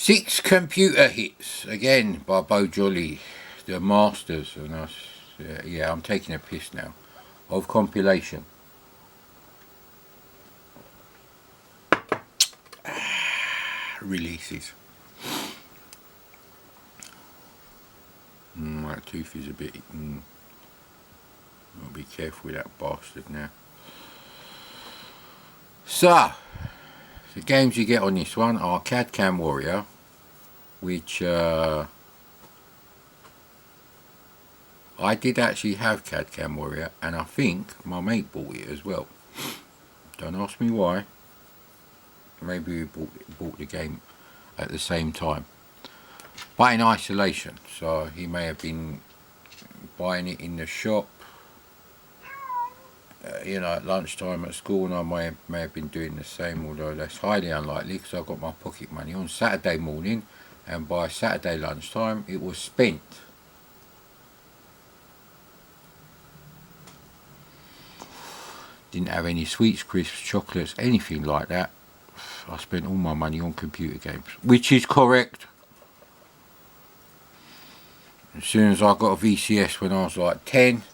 6 computer hits, again by Beau-jolly, the masters, and us. Yeah, I'm taking a piss now, of compilation. Releases. That tooth is a bit... I'll be careful with that bastard now. So, the games you get on this one are CAD-CAM Warrior, which I did actually have CAD-CAM Warrior, and I think my mate bought it as well. Don't ask me why. Maybe we bought the game at the same time, but in isolation. So he may have been buying it in the shop, you know, at lunchtime at school, and I may have been doing the same, although that's highly unlikely because I got my pocket money on Saturday morning, and by Saturday lunchtime it was spent. Didn't have any sweets, crisps, chocolates, anything like that. I spent all my money on computer games, which is correct. As soon as I got a VCS when I was like 10,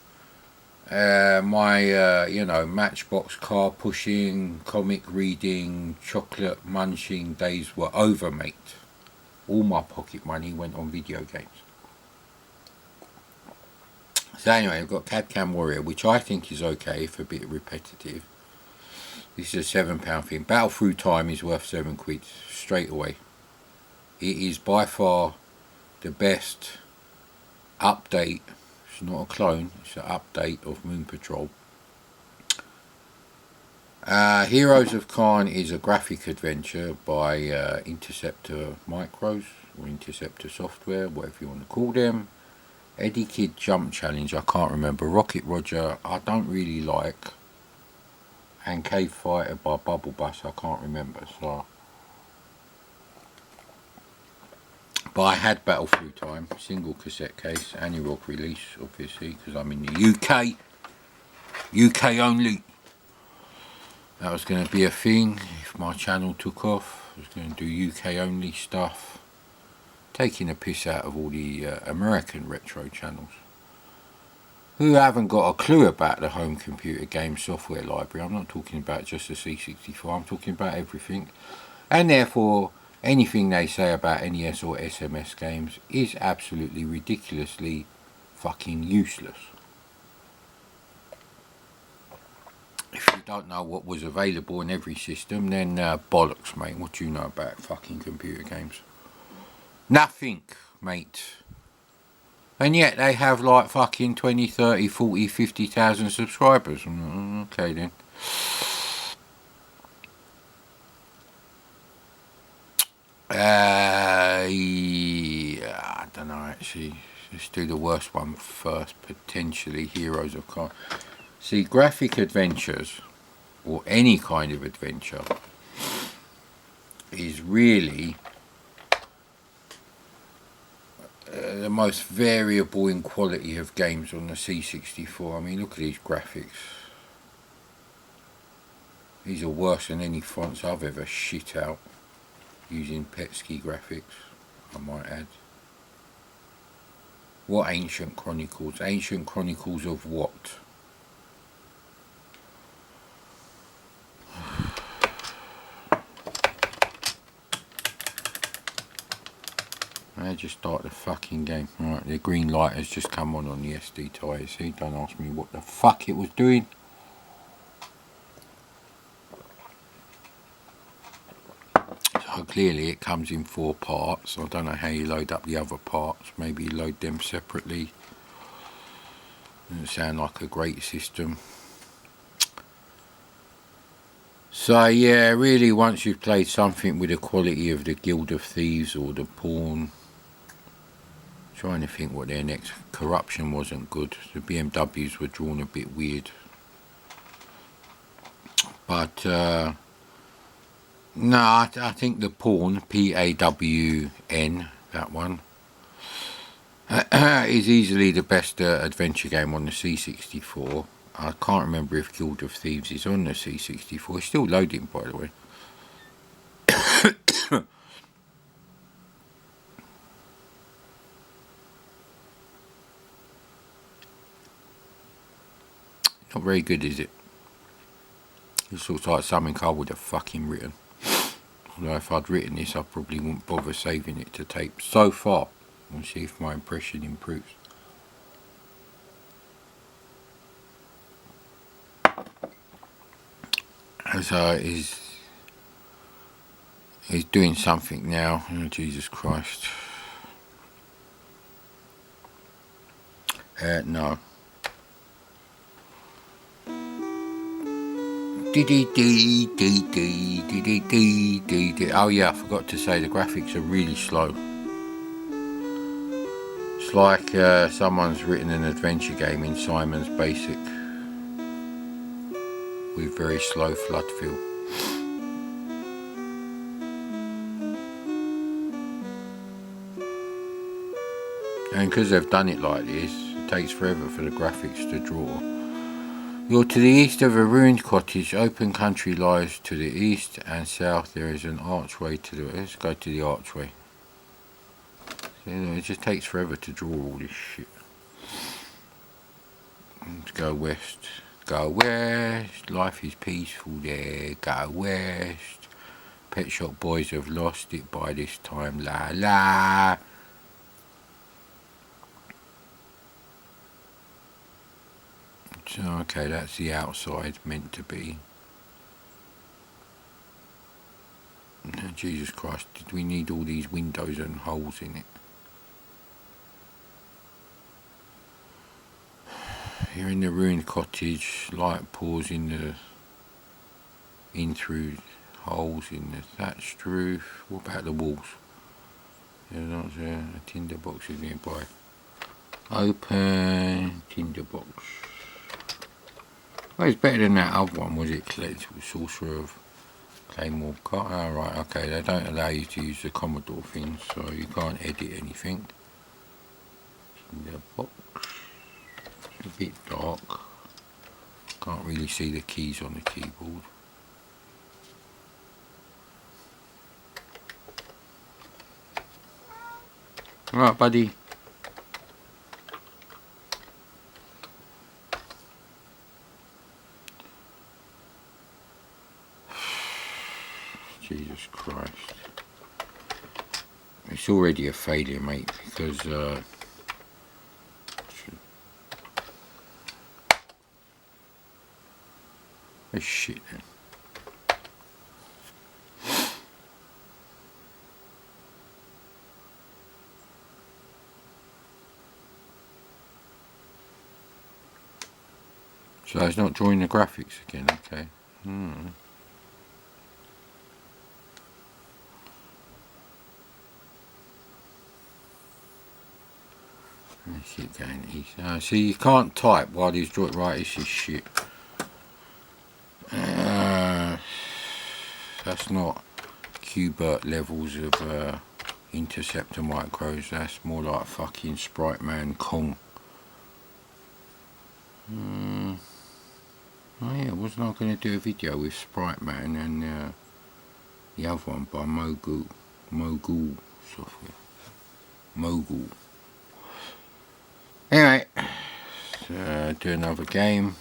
my you know, Matchbox car pushing, comic reading, chocolate munching days were over, mate. All my pocket money went on video games. So anyway, I've got CAD-CAM Warrior, which I think is okay for a bit repetitive. This is a £7 thing. Battle Through Time is worth £7 straight away. It is by far the best update. It's not a clone, it's an update of Moon Patrol. Heroes of Khan is a graphic adventure by Interceptor Micros, or Interceptor Software, whatever you want to call them. Eddie Kid Jump Challenge, I can't remember. Rocket Roger, I don't really like. And Cave Fighter by Bubble Bus, I can't remember. So, but I had Battle Through Time, single cassette case, annual release, obviously, because I'm in the UK only. That was going to be a thing if my channel took off. I was going to do UK only stuff, taking a piss out of all the American retro channels who haven't got a clue about the home computer game software library. I'm not talking about just the C64, I'm talking about everything, and therefore anything they say about NES or SMS games is absolutely ridiculously fucking useless. If you don't know what was available in every system, then bollocks, mate. What do you know about fucking computer games? Nothing, mate. And yet they have like fucking 20, 30, 40, 50,000 subscribers. Okay then. Yeah, I don't know actually. Let's do the worst one first, potentially. Heroes of Khan. See, graphic adventures, or any kind of adventure, is really the most variable in quality of games on the C64. I mean, look at these graphics. These are worse than any fonts I've ever shit out using Petsky graphics, I might add. What Ancient Chronicles? Ancient Chronicles of what? I just start the fucking game. Right, the green light has just come on the SD tie. See, don't ask me what the fuck it was doing. So clearly it comes in 4 parts. I don't know how you load up the other parts. Maybe you load them separately. Doesn't sound like a great system. So yeah, really, once you've played something with the quality of the Guild of Thieves or the Pawn, trying to think what their next. Corruption wasn't good. The BMWs were drawn a bit weird. But no, I think the Pawn, P-A-W-N, that one, is easily the best adventure game on the C64. I can't remember if Guild of Thieves is on the C64. It's still loading, by the way. Not very good, is it? This looks like something I would have fucking written. Although if I'd written this, I probably wouldn't bother saving it to tape. So far, we'll see if my impression improves. So he's doing something now. Oh, Jesus Christ. No. Oh yeah, I forgot to say the graphics are really slow. It's like someone's written an adventure game in Simon's Basic with very slow flood fill. And because they've done it like this, it takes forever for the graphics to draw. You're to the east of a ruined cottage. Open country lies to the east and south. There is an archway to the... Let's go to the archway. So, it just takes forever to draw all this shit. Let's go west. Go west. Life is peaceful there. Go west. Pet Shop Boys have lost it by this time. La la. So, okay, that's the outside meant to be. Oh, Jesus Christ, did we need all these windows and holes in it? Here in the ruined cottage, light pours in through holes in the thatched roof. What about the walls? There's not a tinder box is nearby. Open tinder box. Well, it's better than that other one, was it? Sorcerer of Claymore. Oh, right, okay, they don't allow you to use the Commodore thing, so you can't edit anything. Tinder box. It's a bit dark. Can't really see the keys on the keyboard. Alright, buddy. Jesus Christ. It's already a failure, mate, because oh shit then. So it's not drawing the graphics again, okay. Let's keep going east. See, you can't type while he's drawing. Right, this is shit. That's not Qbert levels of interceptor micros. That's more like fucking Sprite Man Kong. Oh yeah, wasn't I going to do a video with Sprite Man and the other one by Mogul software. Mogul. Anyway, do another game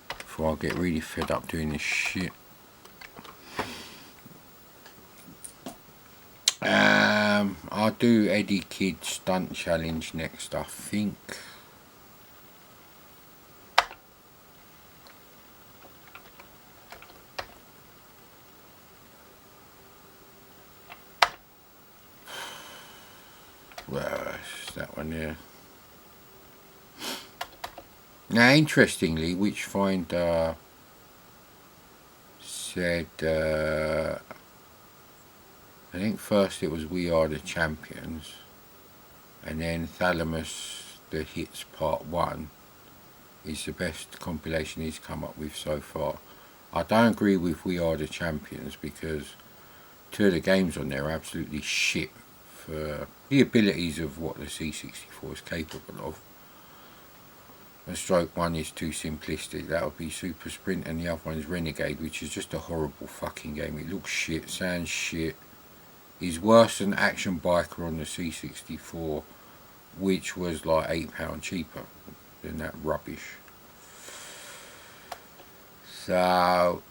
before I get really fed up doing this shit. I'll do Eddie Kidd Stunt Challenge next, I think. Well, it's that one there. Now, interestingly, Witchfinder said, I think first it was We Are the Champions, and then Thalamus The Hits Part 1 is the best compilation he's come up with so far. I don't agree with We Are the Champions because two of the games on there are absolutely shit for the abilities of what the C64 is capable of. The Stroke one is too simplistic, that would be Super Sprint, and the other one is Renegade, which is just a horrible fucking game. It looks shit, sounds shit, is worse than Action Biker on the C64, which was like £8 cheaper than that rubbish. So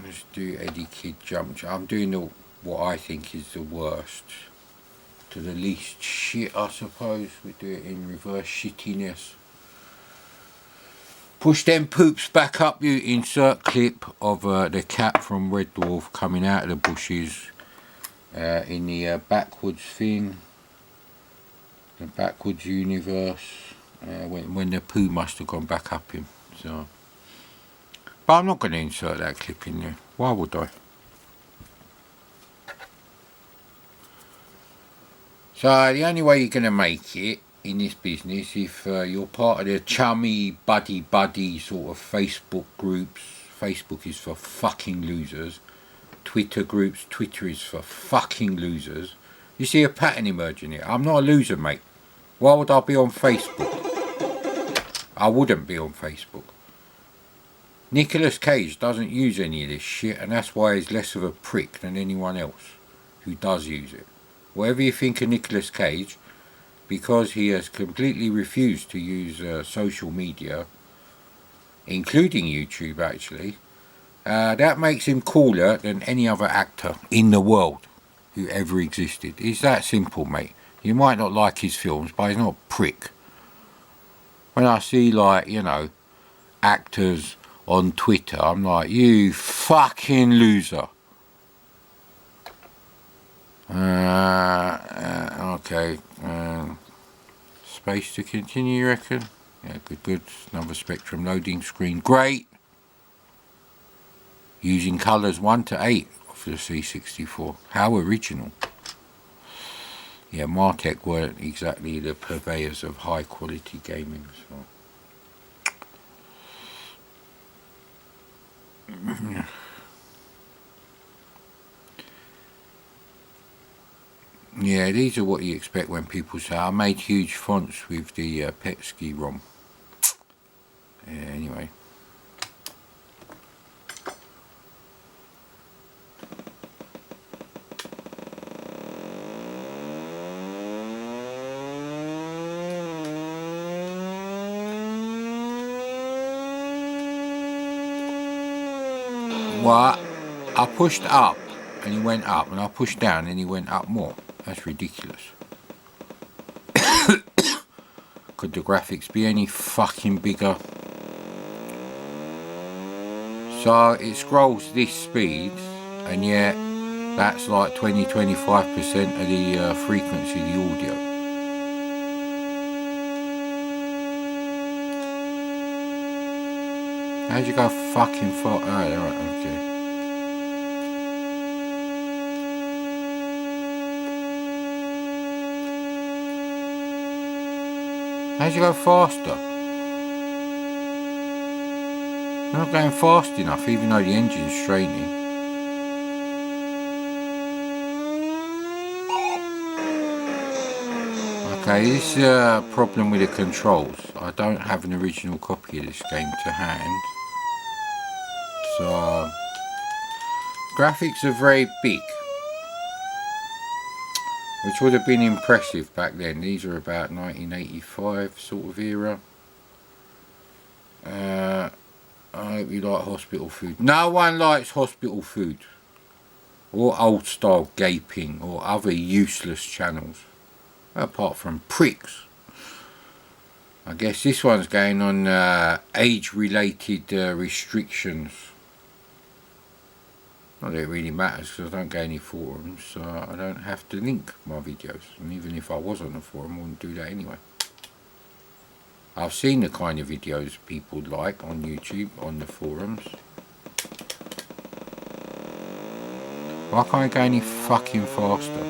let's do Eddie Kidd jump. I'm doing what I think is the worst to the least shit, I suppose. We do it in reverse shittiness. Push them poops back up. You insert clip of the cat from Red Dwarf coming out of the bushes in the backwards thing, the backwards universe, when the poo must have gone back up him. So, but I'm not going to insert that clip in there. Why would I? So the only way you're going to make it in this business, if you're part of the chummy buddy sort of Facebook groups. Facebook is for fucking losers. Twitter groups, Twitter is for fucking losers. You see a pattern emerging here. I'm not a loser, mate. Why would I be on Facebook? I wouldn't be on Facebook. Nicolas Cage doesn't use any of this shit, and that's why he's less of a prick than anyone else who does use it. Whatever you think of Nicolas Cage, because he has completely refused to use social media, including YouTube actually, that makes him cooler than any other actor in the world who ever existed. It's that simple, mate. You might not like his films, but he's not a prick. When I see, like, you know, actors on Twitter, I'm like, you fucking loser. Okay. Space to continue, you reckon? Yeah, good. Another Spectrum loading screen. Great. Using colours 1 to 8 of the C64. How original. Yeah, Martech weren't exactly the purveyors of high quality gaming. So. Yeah, these are what you expect when people say, I made huge fonts with the Petsky ROM. Yeah, anyway. What? I pushed up and he went up, and I pushed down and he went up more. That's ridiculous. Could the graphics be any fucking bigger? So it scrolls this speed, and yet that's like 20-25% of the frequency of the audio. How'd you go fucking far? Oh, right, okay. How'd you go faster? You're not going fast enough, even though the engine's straining. Okay, this is a problem with the controls. I don't have an original copy of this game to hand. So, graphics are very big, which would have been impressive back then. These are about 1985 sort of era. I hope you like hospital food. No one likes hospital food, or old style gaping, or other useless channels, apart from pricks. I guess this one's going on age related restrictions. Not that it really matters, because I don't go any forums, so I don't have to link my videos. And even if I was on a forum, I wouldn't do that anyway. I've seen the kind of videos people like on YouTube, on the forums. Why can't I go any fucking faster?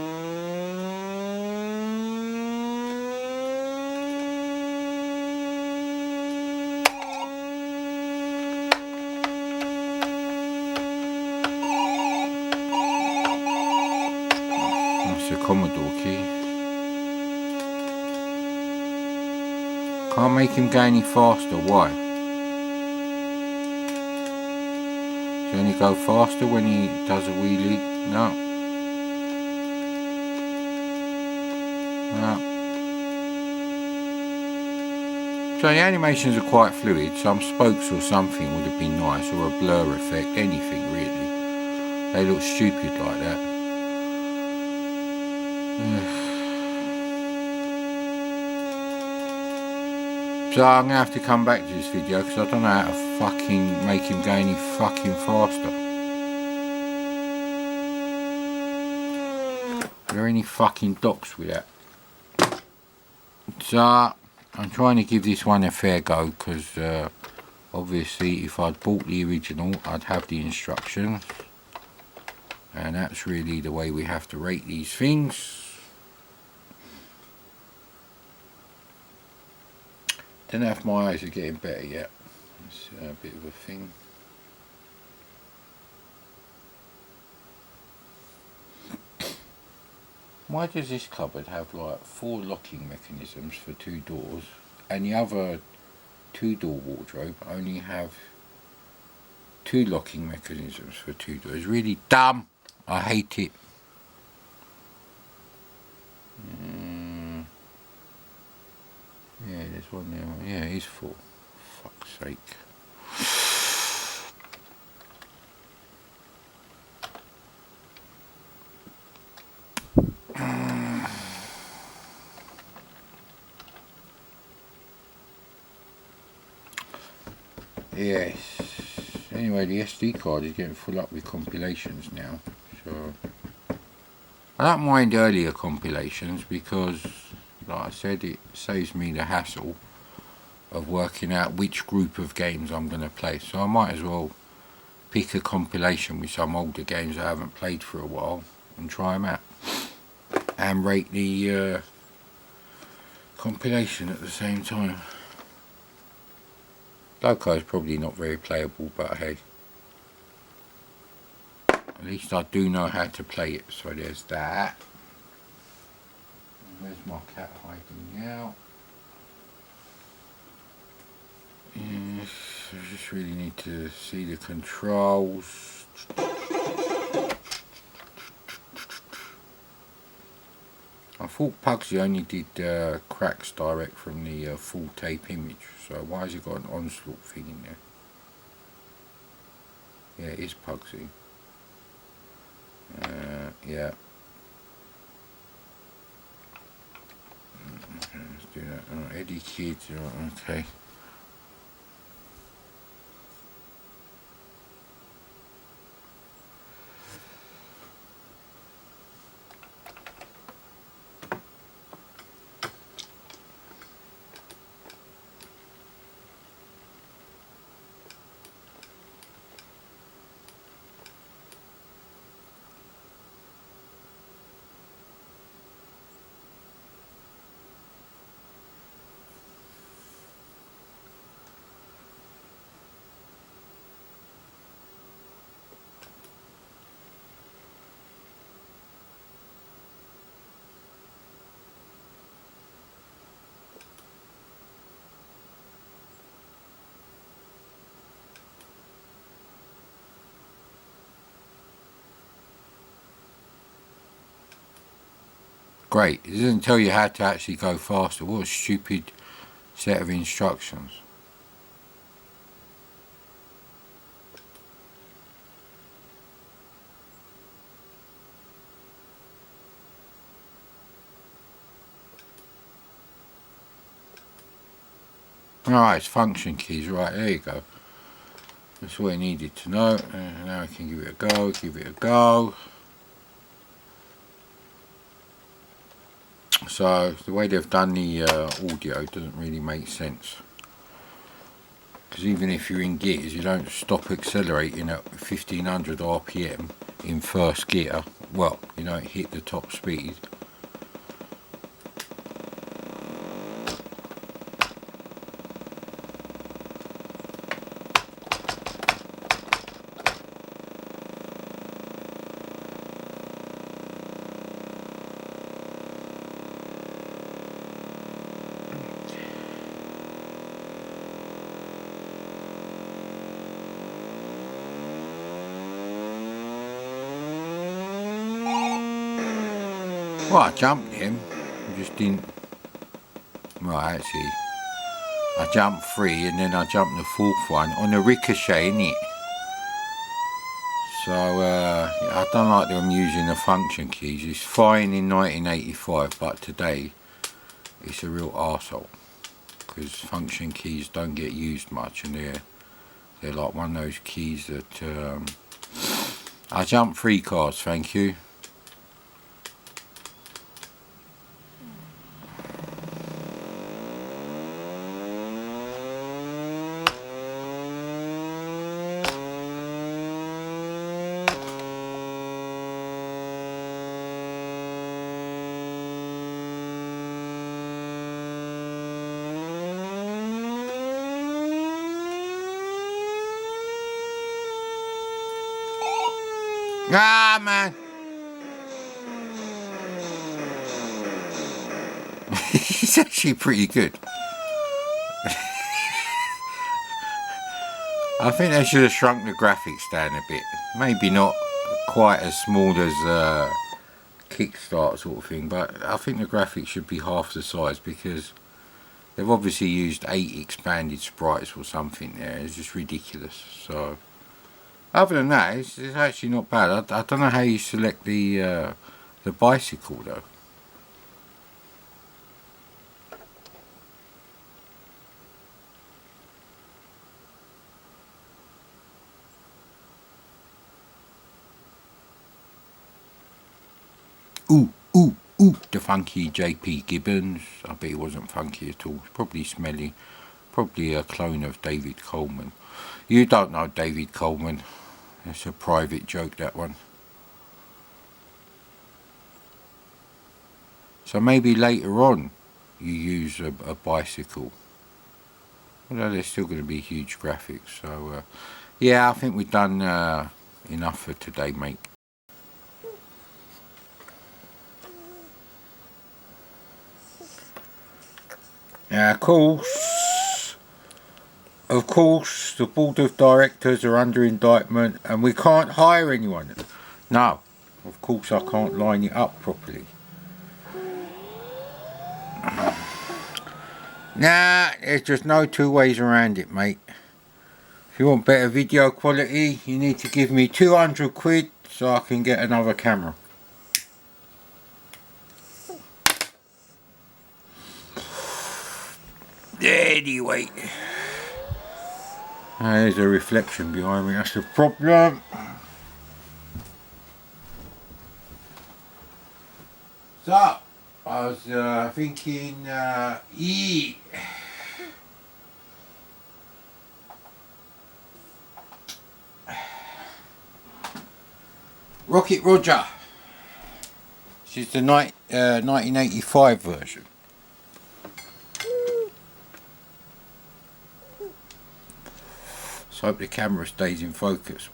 That's a Commodore key. Can't make him go any faster, why? Does he only go faster when he does a wheelie? No. No. So the animations are quite fluid. Some spokes or something would have been nice, or a blur effect, anything really. They look stupid like that. So I'm going to have to come back to this video because I don't know how to fucking make him go any fucking faster. Are there any fucking docs with that? So I'm trying to give this one a fair go because obviously if I'd bought the original I'd have the instructions, and that's really the way we have to rate these things. Don't know if my eyes are getting better yet. It's a bit of a thing. Why does this cupboard have like 4 locking mechanisms for 2 doors, and the other 2-door wardrobe only have 2 locking mechanisms for 2 doors? It's really dumb. I hate it. Yeah, there's one there. Yeah, it is 4. Fuck's sake. Yes. Anyway, the SD card is getting full up with compilations now. So I don't mind earlier compilations because, like I said, it saves me the hassle of working out which group of games I'm going to play. So I might as well pick a compilation with some older games I haven't played for a while and try them out. And rate the compilation at the same time. Loco is probably not very playable, but hey, at least I do know how to play it, so there's that. Where's my cat hiding now? Yes, I just really need to see the controls. I thought Pugsy only did cracks direct from the full tape image, so why has he got an onslaught thing in there? Yeah, it is Pugsy. Yeah. Okay, let's do that. Oh, Eddie Kidd, okay. Great, it doesn't tell you how to actually go faster. What a stupid set of instructions. Alright, it's function keys, right, there you go. That's what I needed to know. Now I can give it a go, So the way they've done the audio doesn't really make sense. Because even if you're in gears, you don't stop accelerating at 1500 RPM in first gear. Well, you don't hit the top speed. Well, I jumped him. I just didn't. Right, actually, I jumped 3 and then I jumped the 4th one on a ricochet, innit? So I don't like them using the function keys. It's fine in 1985, but today it's a real arsehole because function keys don't get used much, and they're like one of those keys that I jumped 3 cars, thank you. Ah, man. It's actually pretty good. I think they should have shrunk the graphics down a bit. Maybe not quite as small as Kickstart sort of thing, but I think the graphics should be half the size because they've obviously used 8 expanded sprites or something there. It's just ridiculous. So other than that, it's actually not bad. I don't know how you select the bicycle though. Ooh, the funky JP Gibbons. I bet it wasn't funky at all. Probably smelly. Probably a clone of David Coleman. You don't know David Coleman. It's a private joke, that one. So maybe later on you use a bicycle. Although there's still going to be huge graphics. So yeah, I think we've done enough for today, mate. Of course, the board of directors are under indictment and we can't hire anyone. No, of course I can't line it up properly. Nah, there's just no 2 ways around it, mate. If you want better video quality, you need to give me 200 quid so I can get another camera. Anyway, there's a reflection behind me, that's the problem. So, I was thinking, Rocket Roger. This is the 1985 version. So I hope the camera stays in focus.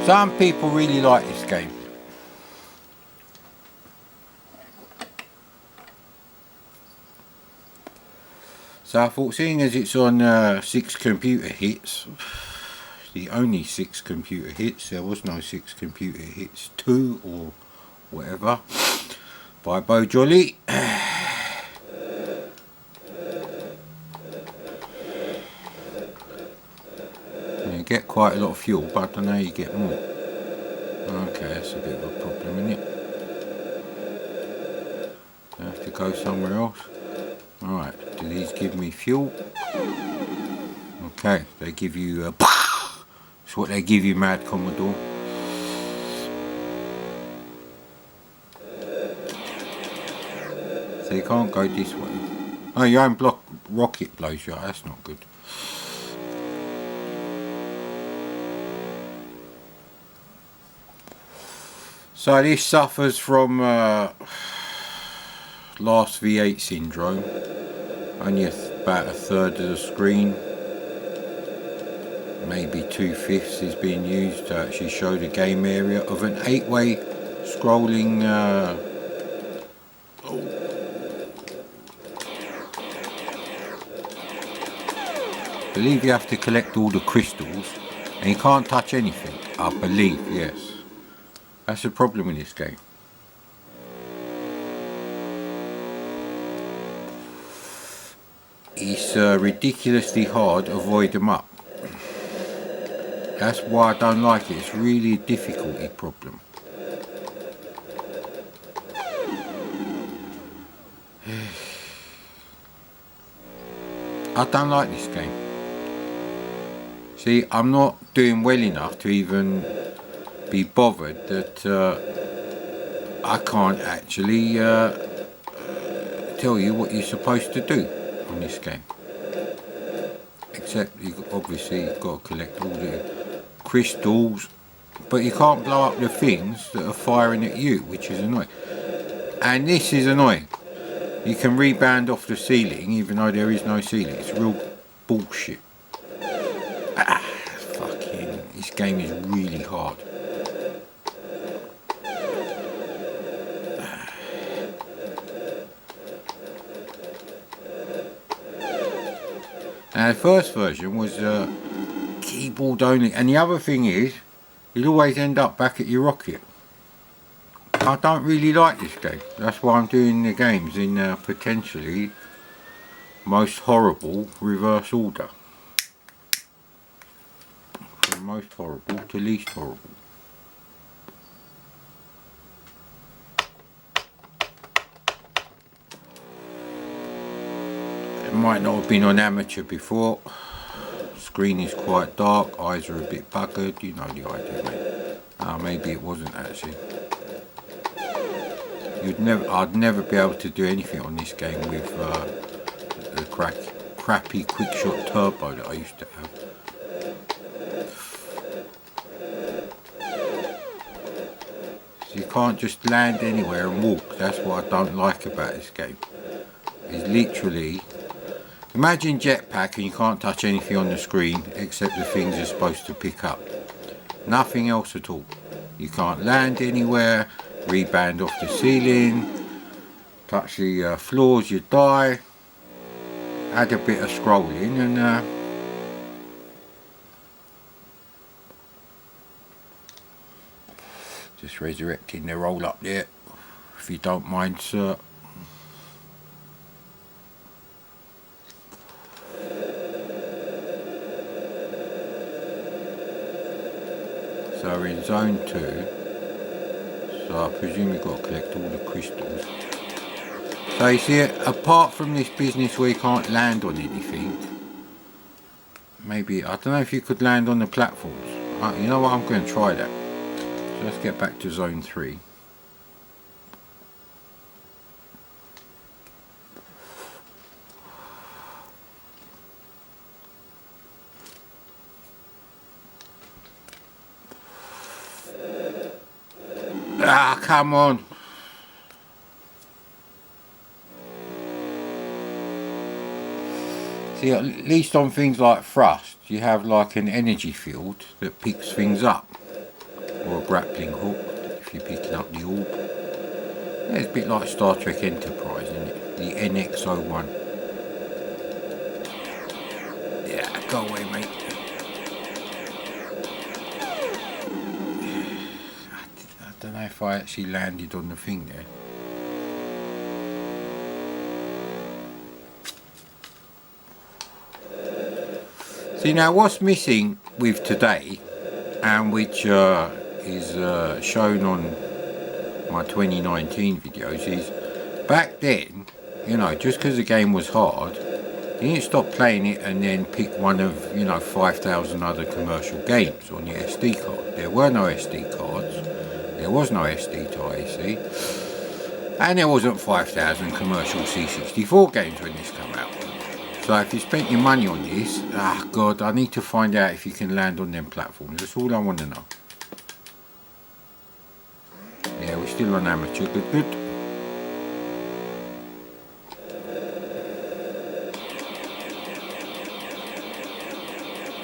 Some people really like this game. So I thought, seeing as it's on 6 computer hits, the only 6 computer hits, there was no 6 computer hits 2 or whatever, by Beau-jolly. You get quite a lot of fuel, but I don't know how you get more. Okay, that's a bit of a problem, isn't it? I have to go somewhere else. Alright, do these give me fuel? Okay, they give you a... It's what they give you, Mad Commodore. So you can't go this way. Oh, your own block rocket blows you up, that's not good. So this suffers from last V8 syndrome. Only about 1/3 of the screen, maybe 2/5 is being used to actually show the game area of an 8-way scrolling believe you have to collect all the crystals, and you can't touch anything. I believe, yes. That's the problem in this game. It's ridiculously hard to avoid them up. That's why I don't like it. It's really a difficulty problem. I don't like this game. See, I'm not doing well enough to even be bothered that I can't actually tell you what you're supposed to do on this game. Except you obviously you've got to collect all the crystals, but you can't blow up the things that are firing at you, which is annoying. And this is annoying. You can rebound off the ceiling even though there is no ceiling. It's real bullshit. Fucking, this game is really hard. Now the first version was keyboard only, and the other thing is you'd always end up back at your rocket. I don't really like this game. That's why I'm doing the games in potentially most horrible reverse order. From most horrible to least horrible. It might not have been on amateur before. Screen is quite dark, eyes are a bit buggered, you know the idea, mate. Maybe it wasn't actually. I'd never be able to do anything on this game with the crappy quick shot turbo that I used to have. So you can't just land anywhere and walk. That's what I don't like about this game. It's literally, imagine jetpack and you can't touch anything on the screen except the things you're supposed to pick up. Nothing else at all. You can't land anywhere. Rebound off the ceiling, touch the floors, you die. Add a bit of scrolling and just resurrecting the roll up there, if you don't mind, sir. So we're in zone 2. So I presume you've got to collect all the crystals. So you see, apart from this business where you can't land on anything, maybe, I don't know if you could land on the platforms. You know what, I'm going to try that. So let's get back to zone 3. Ah, come on. See, at least on things like thrust, you have like an energy field that picks things up. Or a grappling hook, if you're picking up the orb. Yeah, it's a bit like Star Trek Enterprise, isn't it? The NX-01. Yeah, go away, mate. I don't know if I actually landed on the thing there. See, now what's missing with today, and which is shown on my 2019 videos, is back then, you know, just because the game was hard, you didn't stop playing it and then pick one of, you know, 5,000 other commercial games on your SD card. There were no SD cards. There was no SD to IC, and there wasn't 5,000 commercial C64 games when this came out. So if you spent your money on this, God, I need to find out if you can land on them platforms. That's all I want to know. Yeah, we're still on amateur, good.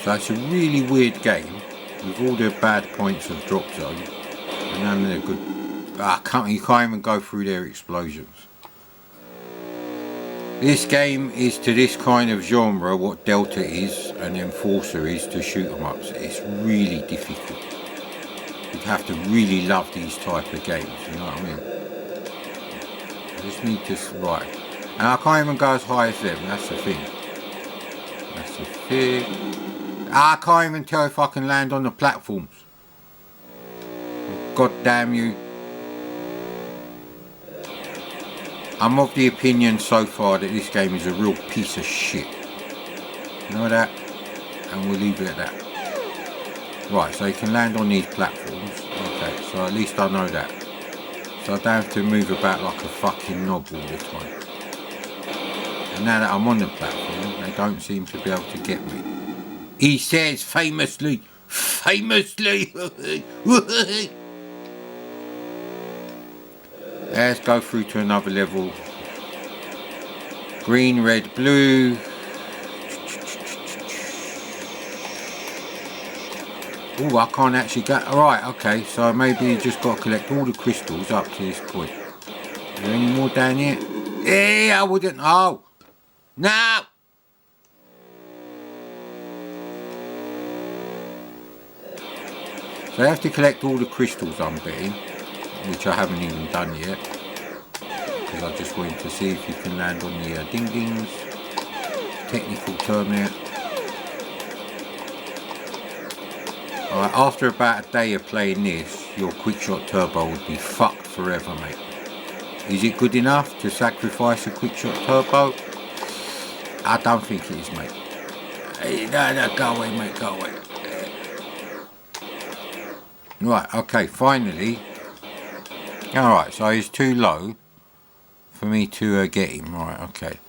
So it's a really weird game with all the bad points of drop zone. And none of the good. You can't even go through their explosions. This game is to this kind of genre what Delta is and Enforcer is to shoot 'em ups. It's really difficult. You'd have to really love these type of games, you know what I mean? I just need to, right. And I can't even go as high as them, that's the thing. That's the thing. I can't even tell if I can land on the platforms. God damn you. I'm of the opinion so far that this game is a real piece of shit. You know that? And we'll leave it at that. Right, so you can land on these platforms. Okay, so at least I know that. So I don't have to move about like a fucking knob all the time. And now that I'm on the platform, they don't seem to be able to get me. He says famously. Let's go through to another level. Green, red, blue. Oh, I can't actually go. Alright, okay, so maybe you just got to collect all the crystals up to this point. Is there any more down here? Yeah, I wouldn't. Oh! No! So I have to collect all the crystals, I'm betting. Which I haven't even done yet. Because I just wanted to see if you can land on the ding-dings. Technical term there. Alright, after about a day of playing this, your quickshot turbo would be fucked forever, mate. Is it good enough to sacrifice a quickshot turbo? I don't think it is, mate. Hey, no, go away, mate, go away. Right, okay, finally. Alright, so he's too low for me to get him. Right, okay.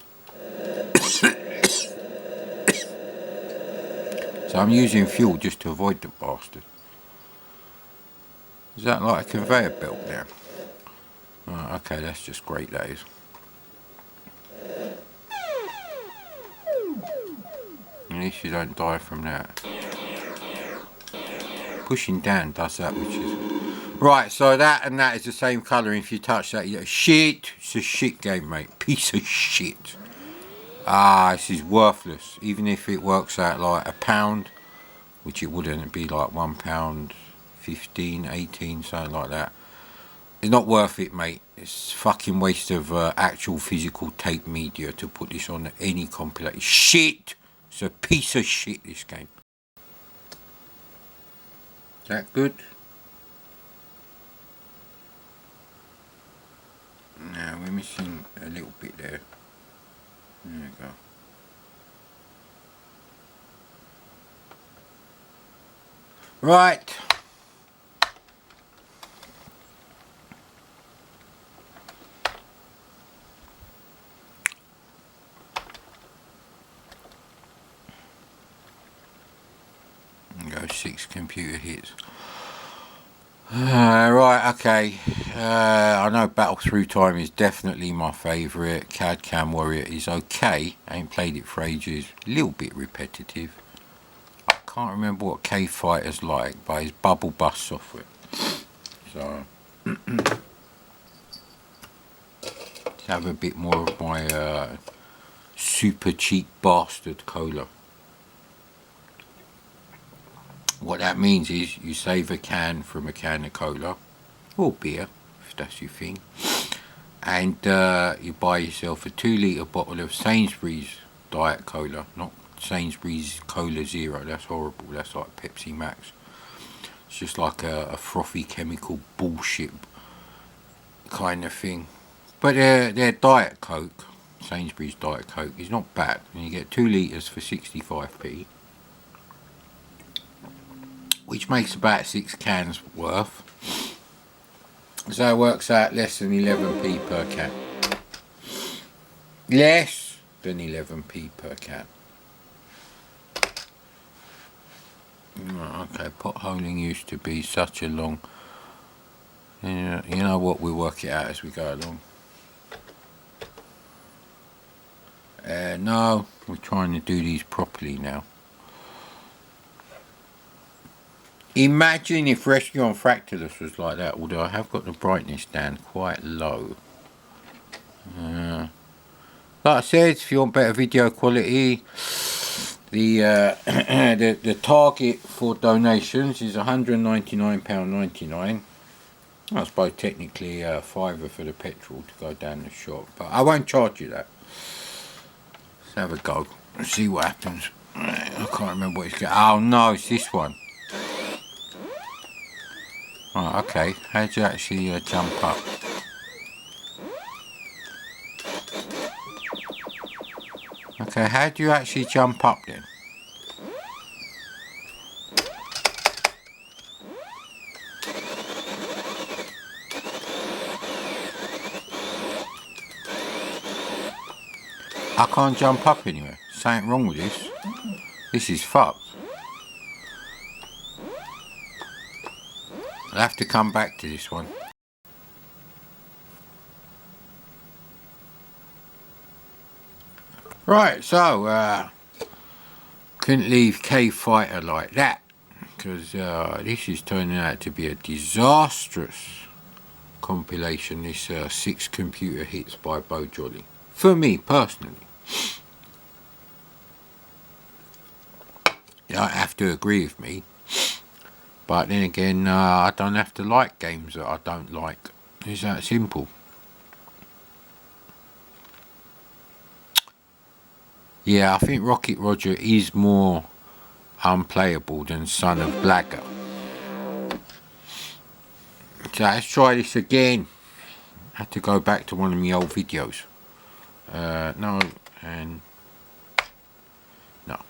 So I'm using fuel just to avoid the bastard. Is that like a conveyor belt now? Right, okay, that's just great, that is. At least you don't die from that. Pushing down does that, which is... Right, so that and that is the same colour. If you touch that, you're shit. It's a shit game, mate. Piece of shit. Ah, this is worthless. Even if it works out like £1, which it wouldn't, it'd be like £1, 15, 18, something like that. It's not worth it, mate. It's fucking waste of actual physical tape media to put this on any compilation. Shit! It's a piece of shit, this game. Is that good? No, we're missing a little bit there. There we go. Right. Go 6 computer hits. Right, okay. I know Battle Through Time is definitely my favourite. CAD Cam Warrior is okay. I ain't played it for ages. A little bit repetitive. I can't remember what Cave Fighter's like, but it's Bubble Bus software. So, let's have a bit more of my super cheap bastard cola. What that means is you save a can from a can of cola or beer, if that's your thing, and you buy yourself a 2 litre bottle of Sainsbury's Diet Cola, not Sainsbury's Cola Zero. That's horrible. That's like Pepsi Max. It's just like a frothy chemical bullshit kind of thing. But their Diet Coke, Sainsbury's Diet Coke, is not bad, and you get 2 litres for 65p. Which makes about 6 cans worth. So it works out less than 11p per can. Less than 11p per can. Okay, potholing used to be such a long... You know what, we'll work it out as we go along. No, we're trying to do these properly now. Imagine if Rescue on Fractalus was like that, although I have got the brightness down quite low. Like I said, if you want better video quality, the the target for donations is £199.99. I suppose technically a fiver for the petrol to go down the shop, but I won't charge you that. Let's have a go and see what happens. I can't remember what it's got. Oh no, it's this one. Right, okay. How do you actually jump up? Okay, how do you actually jump up then? I can't jump up anywhere. Something wrong with this. This is fucked. I'll have to come back to this one. Right, so couldn't leave K-Fighter like that, because this is turning out to be a disastrous compilation, this 6 computer hits by Beau-jolly. For me, personally. You don't have to agree with me, but then again, I don't have to like games that I don't like. It's that simple. Yeah, I think Rocket Roger is more unplayable than Son of Blagger. So let's try this again. I have to go back to one of my old videos. No, and no.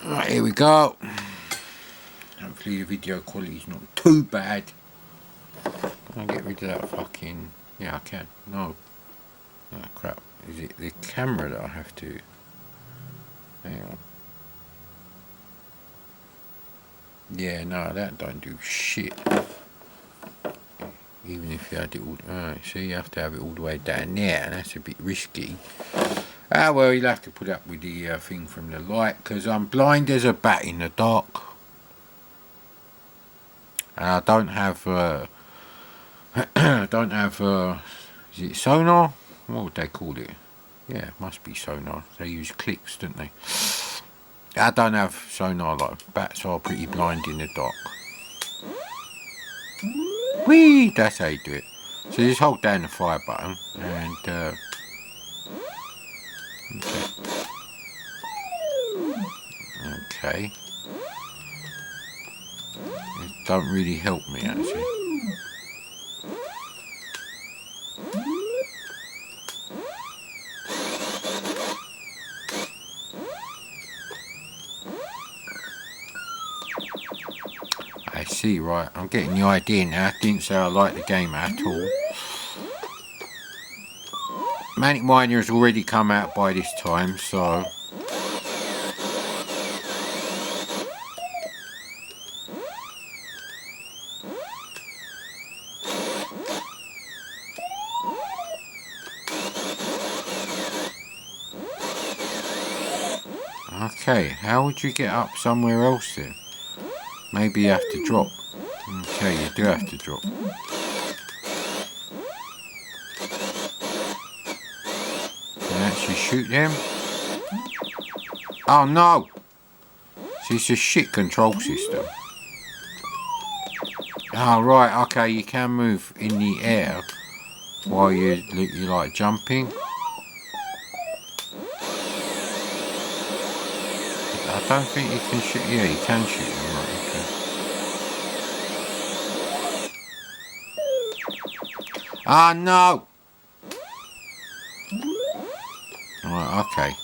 Right, here we go. Hopefully the video quality is not too bad. Can I get rid of that fucking... Yeah, I can. No. Oh, crap. Is it the camera that I have to... Hang on. Yeah, no, that don't do shit. Even if you had it all... see, you have to have it all the way down there, and that's a bit risky. Well, you'll have to put up with the thing from the light, because I'm blind as a bat in the dark. And I don't have... I don't have... is it sonar? What would they call it? Yeah, it must be sonar. They use clicks, don't they? I don't have sonar like bats are pretty blind in the dark. Whee! That's how you do it. So just hold down the fire button and okay. It don't really help me actually. I see, right, I'm getting the idea now. I didn't say I like the game at all. Manic Miner has already come out by this time, so... Okay, how would you get up somewhere else then? Maybe you have to drop. Okay, you do have to drop. Can you actually shoot them? Oh no! See, it's a shit control system. Oh right, okay, you can move in the air while you're like jumping. I don't think you can shoot. Yeah, you can shoot them. Right, okay. Ah, no! Right, okay.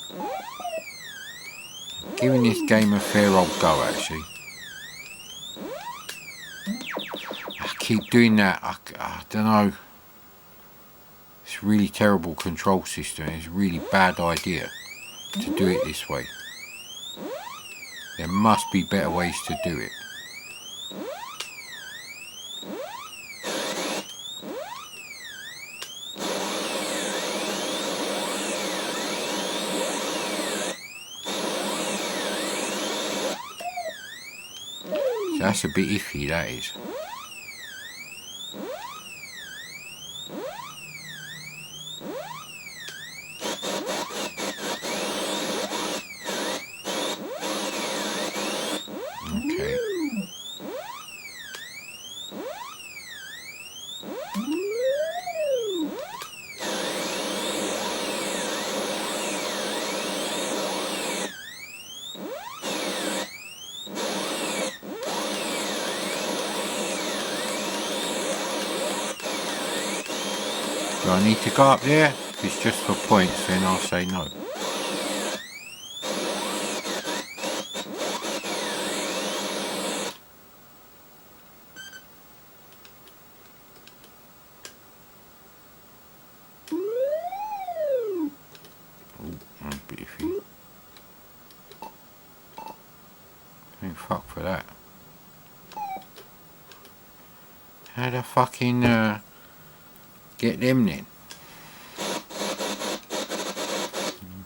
Giving this game a fair old go, actually. I keep doing that. I don't know. It's a really terrible control system. It's a really bad idea to do it this way. There must be better ways to do it. So that's a bit iffy, that is. Do I need to go up there? If it's just for points, then I'll say no. Thank fuck for that. How the fucking get them then?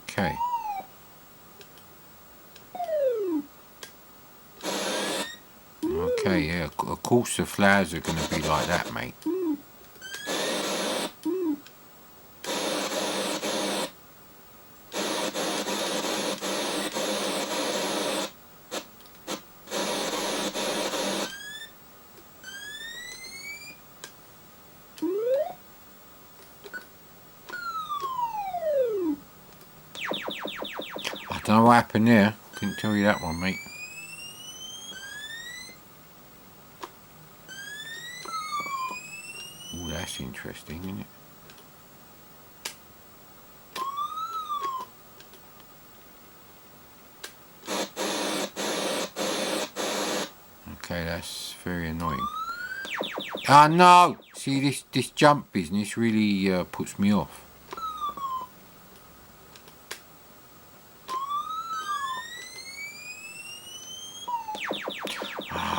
Okay. Okay, yeah, of course the flowers are going to be like that, mate. I don't know what happened there. Couldn't tell you that one, mate. Oh, that's interesting, isn't it? Okay, that's very annoying. Ah, no! See, this jump business really puts me off.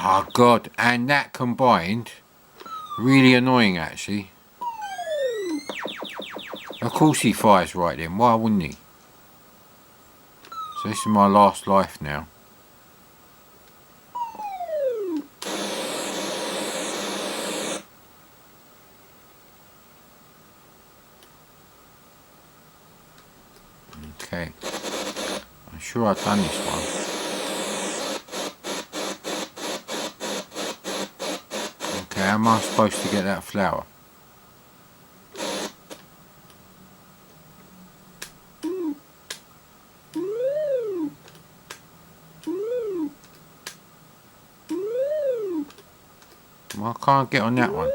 Oh God, and that combined, really annoying actually. Of course he fires right then, why wouldn't he? So this is my last life now. Okay, I'm sure I've done this one. Okay, how am I supposed to get that flower? Well, I can't get on that one.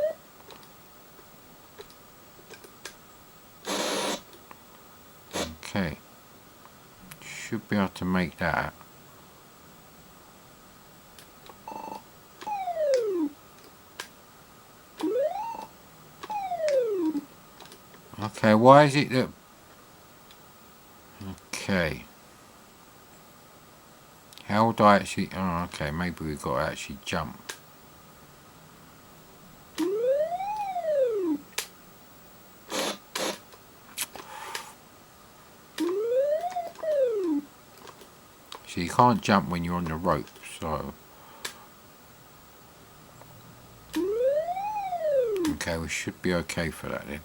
Okay, should be able to make that. Okay, why is it that... Okay. How would I actually... Oh, okay, maybe we've got to actually jump. So you can't jump when you're on the rope, so... Okay, we should be okay for that then.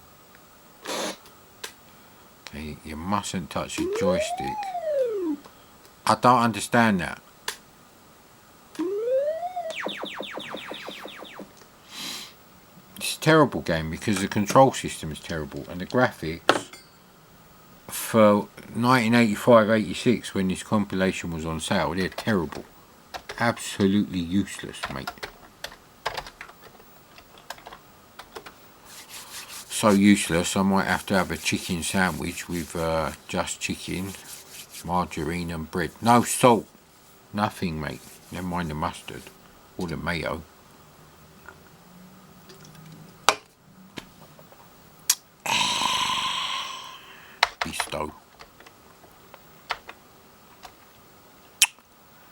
Okay, you mustn't touch the joystick. I don't understand that. It's a terrible game because the control system is terrible and the graphics for 1985-86 when this compilation was on sale, they're terrible. Absolutely useless, mate. So useless I might have to have a chicken sandwich with just chicken, margarine and bread. No salt, nothing, mate. Never mind the mustard or the mayo. Bestow.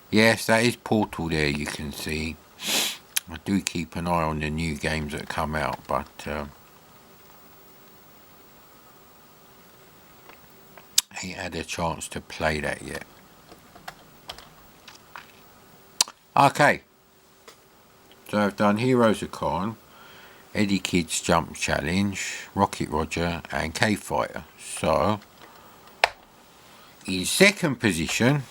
Yes, that is Portal there, you can see. I do keep an eye on the new games that come out, but I ain't had a chance to play that yet. Okay, so I've done Heroes of Khan, Eddie Kidd's Jump Challenge, Rocket Roger and Cave Fighter. So, in second position,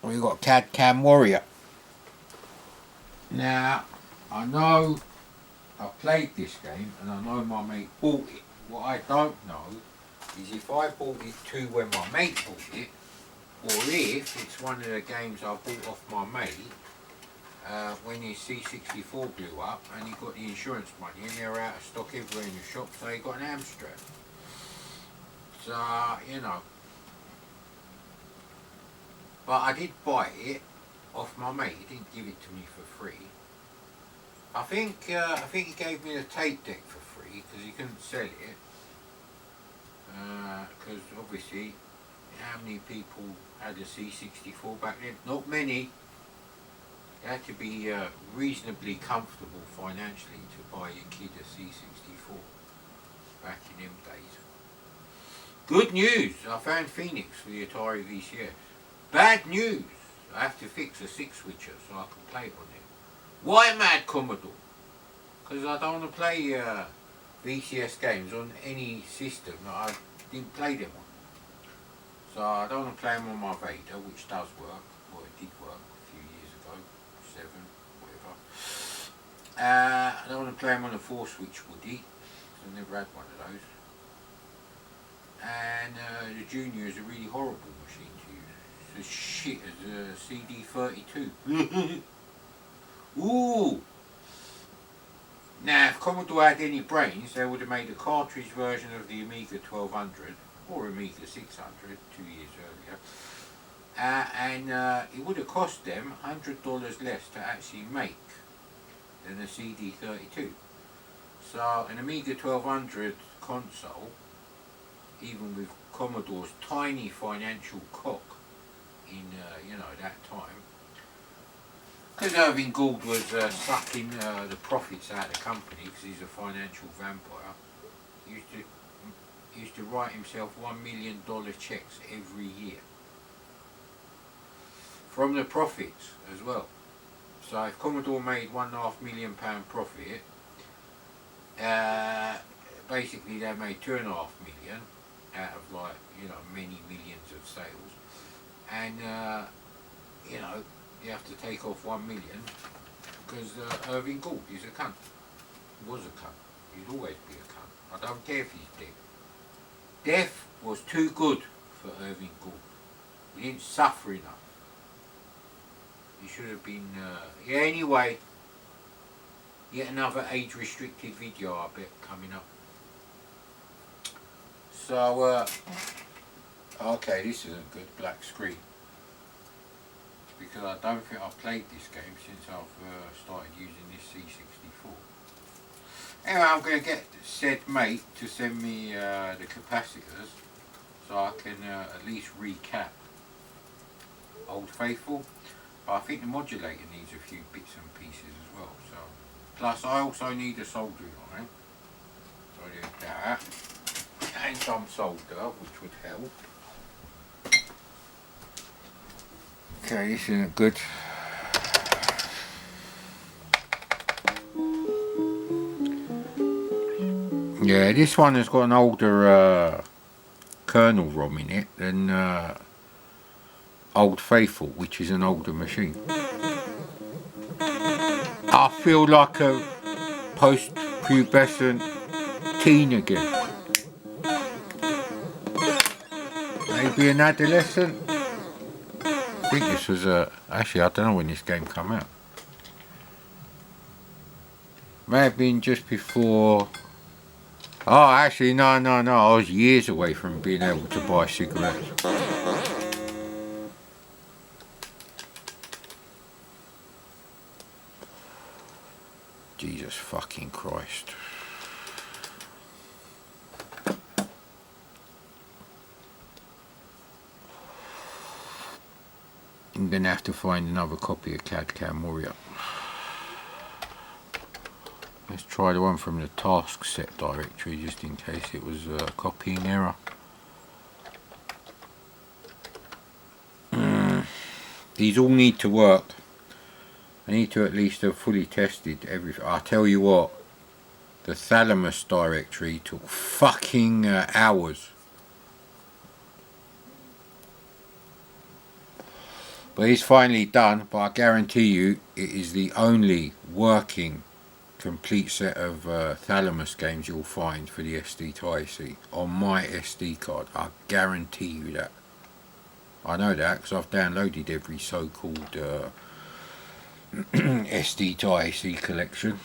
we've got Cad Cam Warrior. Now, I know I played this game and I know my mate bought it. What I don't know is if I bought it too when my mate bought it, or if it's one of the games I bought off my mate when his C64 blew up and he got the insurance money and they were out of stock everywhere in the shop, so he got an Amstrad. So, you know. But I did buy it off my mate. He didn't give it to me for free. I think he gave me the tape deck for free because he couldn't sell it. Because obviously, how many people had a C64 back then? Not many. You had to be reasonably comfortable financially to buy your kid a C64 back in them days. Good news! I found Phoenix for the Atari VCS. Bad news! I have to fix a 6-switcher so I can play it on it. Why mad, Commodore? Because I don't want to play VCS games on any system that I didn't play them on. So I don't want to play them on my Vader, which does work. Well, it did work a few years ago. 7, whatever. I don't want to play them on a 4-switch Woody, because I never had one of those. And the Junior is a really horrible machine to use. It's as shit as a CD32. Ooh! Now, if Commodore had any brains, they would have made a cartridge version of the Amiga 1200 or Amiga 600 2 years earlier, and it would have cost them $100 less to actually make than a CD32. So an Amiga 1200 console, even with Commodore's tiny financial cock in that time, because Irving Gould was sucking the profits out of the company because he's a financial vampire, he used to write himself $1 million checks every year from the profits as well. So if Commodore made £1.5 million profit, basically they made £2.5 million out of many millions of sales, and you have to take off 1 million because Irving Gould is a cunt. He was a cunt. He'd always be a cunt. I don't care if he's dead. Death was too good for Irving Gould. He didn't suffer enough. He should have been... yeah, anyway, yet another age-restricted video, I bet, coming up. So, okay, this isn't good, black screen. Because I don't think I've played this game since I've started using this C64. Anyway, I'm going to get said mate to send me the capacitors so I can at least recap Old Faithful. But I think the modulator needs a few bits and pieces as well. So, plus I also need a soldering iron. So I do that. And some solder, which would help. Okay, this isn't good. Yeah, this one has got an older kernel ROM in it than Old Faithful, which is an older machine. I feel like a post-pubescent teen again. Maybe an adolescent. I think this was actually I don't know when this game came out. May have been just before. Oh, actually no, I was years away from being able to buy cigarettes. Jesus fucking Christ. I'm gonna have to find another copy of CAD CAM Warrior. Let's try the one from the task set directory just in case it was a copying error. These all need to work. I need to at least have fully tested everything. I tell you what, the Thalamus directory took fucking hours. But it's finally done, but I guarantee you it is the only working complete set of Thalamus games you'll find for the SD to IC on my SD card. I guarantee you that. I know that because I've downloaded every so-called SD to IC collection.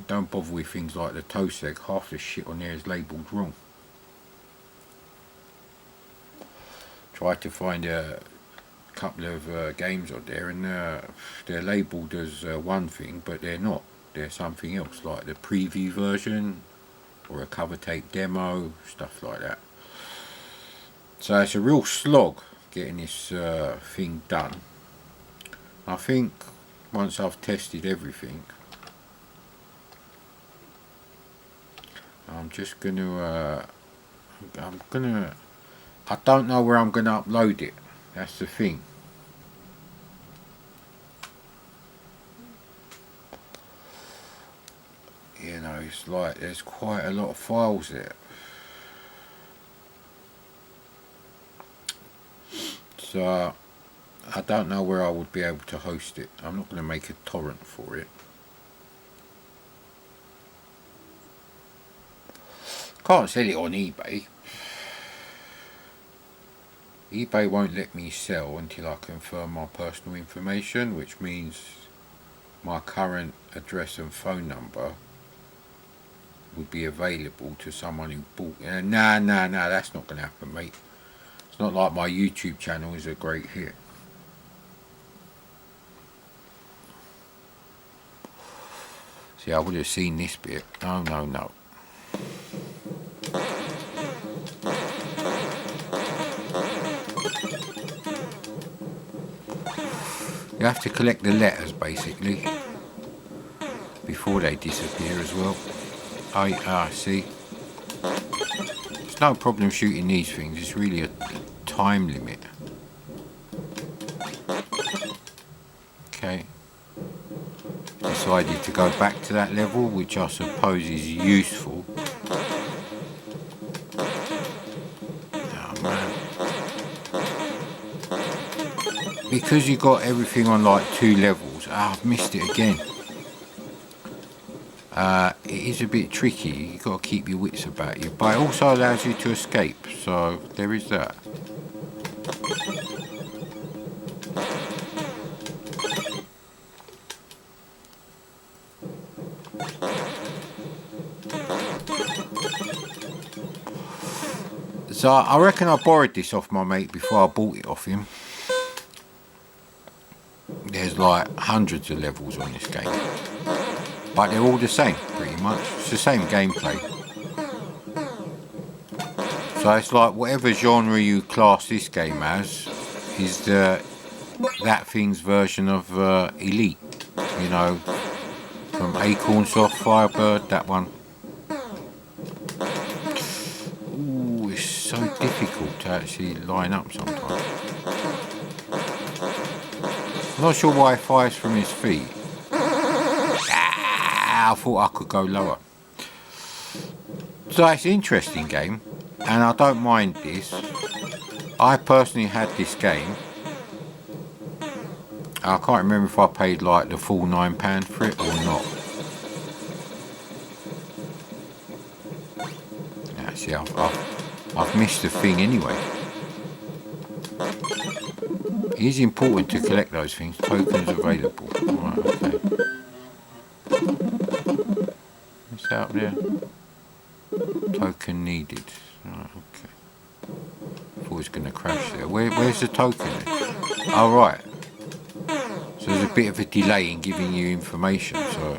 Don't bother with things like the toast egg. Half the shit on there is labelled wrong. Tried to find a couple of games on there, and they're labelled as one thing, but they're not. They're something else, like the preview version or a cover tape demo, stuff like that. So it's a real slog getting this thing done. I think once I've tested everything, I'm just gonna I don't know where I'm gonna upload it. That's the thing. You know, it's like there's quite a lot of files there. So I don't know where I would be able to host it. I'm not going to make a torrent for it. Can't sell it on eBay. eBay won't let me sell until I confirm my personal information, which means my current address and phone number would be available to someone who bought it. Nah, that's not going to happen, mate. It's not like my YouTube channel is a great hit. See, I would have seen this bit. Oh, no. You have to collect the letters, basically, before they disappear as well. See. It's no problem shooting these things. It's really a time limit. Okay. Decided to go back to that level, which I suppose is useful. Oh man. Because you got everything on like 2 levels. I've missed it again. It is a bit tricky. You've got to keep your wits about you, but it also allows you to escape, so there is that. So I reckon I borrowed this off my mate before I bought it off him. There's like hundreds of levels on this game, but they're all the same pretty much. It's the same gameplay. So it's like whatever genre you class this game as is that thing's version of Elite. You know, from Acorn Soft, Firebird, that one. Ooh, it's so difficult to actually line up sometimes. I'm not sure why he fires from his feet. I thought I could go lower. So it's an interesting game, and I don't mind this. I personally had this game. I can't remember if I paid like the full £9 for it or not. Yeah, see, I've missed the thing anyway. It is important to collect those things. Tokens available. Right, okay. What's out there? Token needed. Right, okay. Thought it was going to crash there. Where's the token? Oh, right. So there's a bit of a delay in giving you information. So.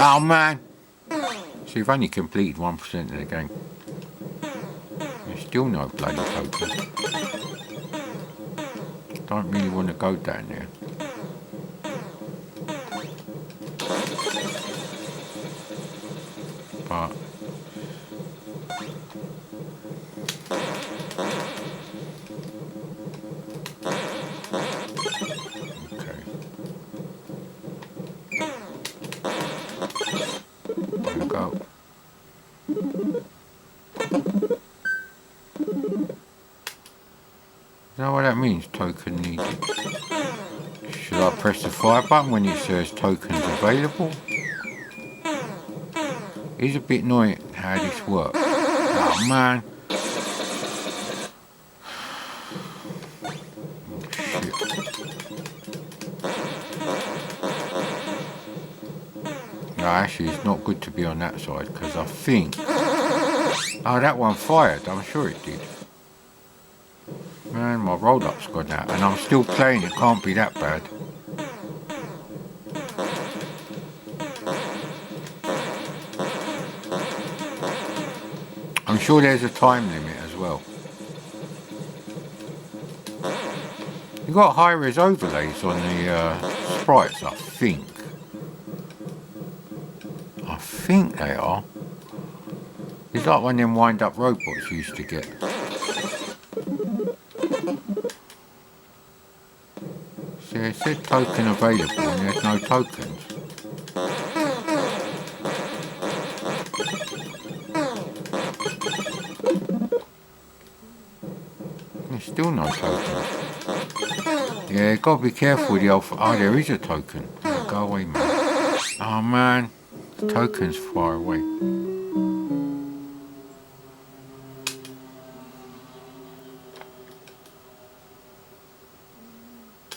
Oh man! So you've only completed 1% of the game. There's still no bloody token. Don't really want to go down there. But okay. There we go. You know what that means? Token needed. Should I press the fire button when it says tokens available? It's a bit annoying how this works. Oh man. actually it's not good to be on that side because I think... Oh, that one fired. I'm sure it did. Man, my roll-up's gone out and I'm still playing. It can't be that bad. I'm sure there's a time limit as well. You've got high-res overlays on the sprites, I think. I think they are. It's like one of them wind-up robots you used to get. See, it said token available and there's no tokens. There's still no tokens. Yeah, gotta be careful with the old... Oh, there is a token. Oh, go away, man. Oh, man. The token's far away.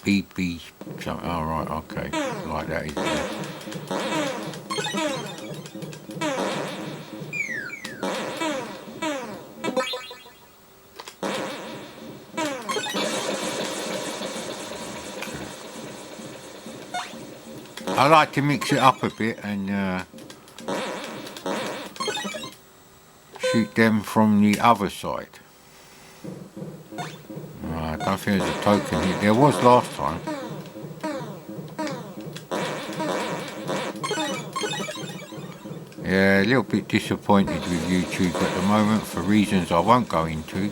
BB something. Oh, right, okay. Like that, isn't it? I like to mix it up a bit and shoot them from the other side. I don't think there's a token here. There was last time. Yeah, a little bit disappointed with YouTube at the moment for reasons I won't go into.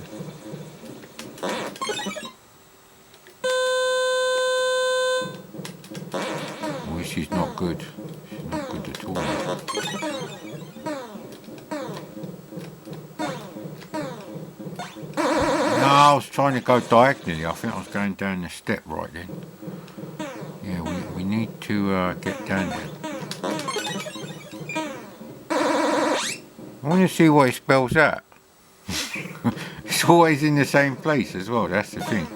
Oh, this is not good. This is not good at all. No, I was trying to go diagonally. I think I was going down the step right then. Yeah, we need to get down there. I want to see what it spells out. It's always in the same place as well, that's the thing.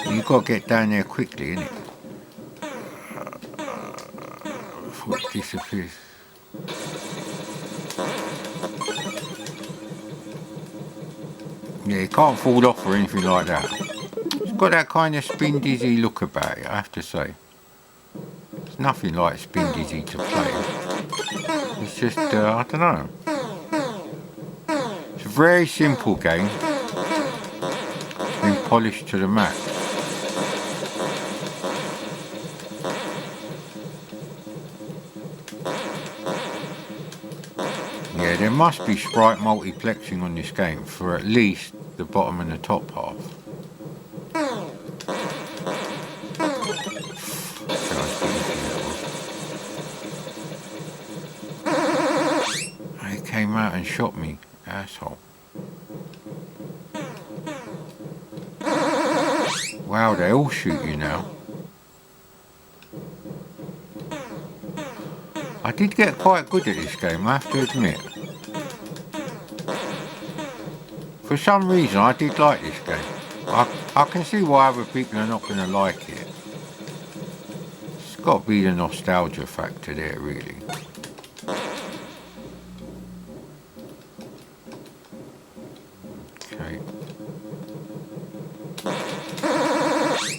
You've got to get down there quickly, innit? Before it disappears. Yeah, it can't fall off or anything like that. It's got that kind of spin dizzy look about it, I have to say. It's nothing like spin dizzy to play. It's just, I don't know. It's a very simple game. It's been polished to the max. Yeah, there must be sprite multiplexing on this game for at least the bottom and the top half. He came out and shot me, asshole. Wow, they all shoot you now. I did get quite good at this game, I have to admit. For some reason, I did like this game. I can see why other people are not going to like it. It's got to be the nostalgia factor there, really. Okay.